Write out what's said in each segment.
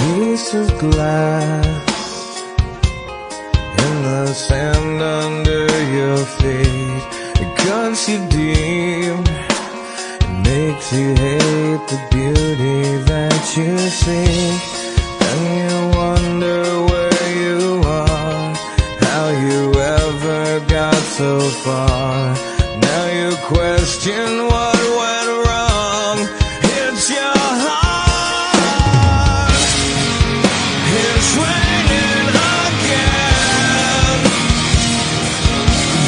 piece of glass in the sand under your feet. It cuts you deep, it makes you hate the beauty that you seek. And you wonder where you are, how you ever got so far. Now you question what went wrong. It's your heart. It's raining again.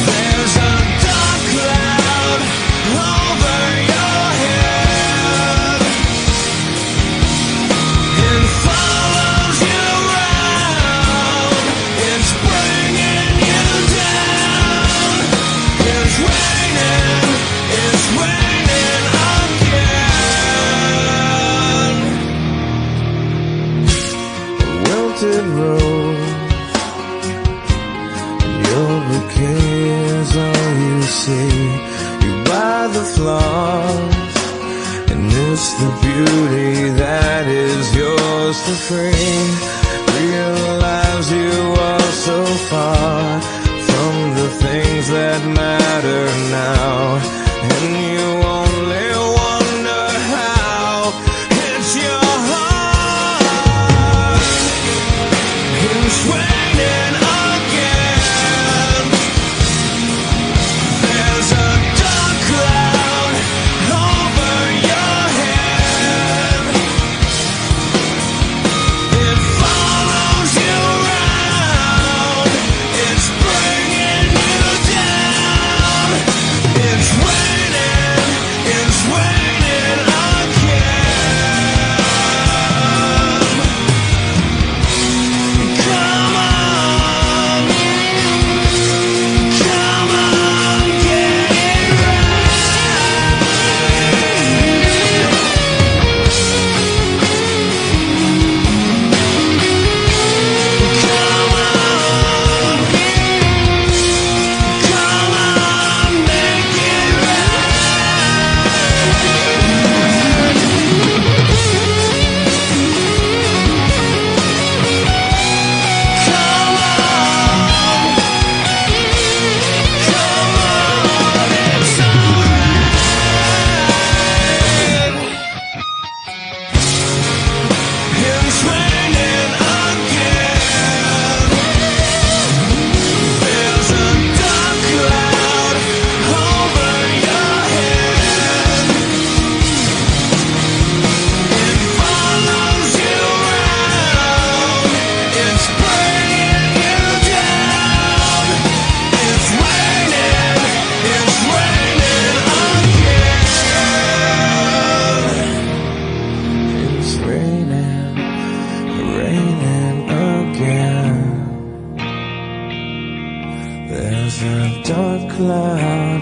There's a dark cloud over your head. It follows you around. It's bringing you down. It's raining again. A wilted rose, your bouquet is all you see. You buy the flowers and miss the beauty that is yours for free. Realize you are so far from the things that matter now, and you only wonder how. It's your heart. It's raining again. There's a dark cloud over your head. It follows you around. It's bringing you down. It's raining again. Come on, get it Come on, make it Come on, it's alright. It's raining again. There's a dark cloud over your head. It follows you around. It's bringing you down. It's raining again. It's raining again. There's a dark cloud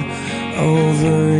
over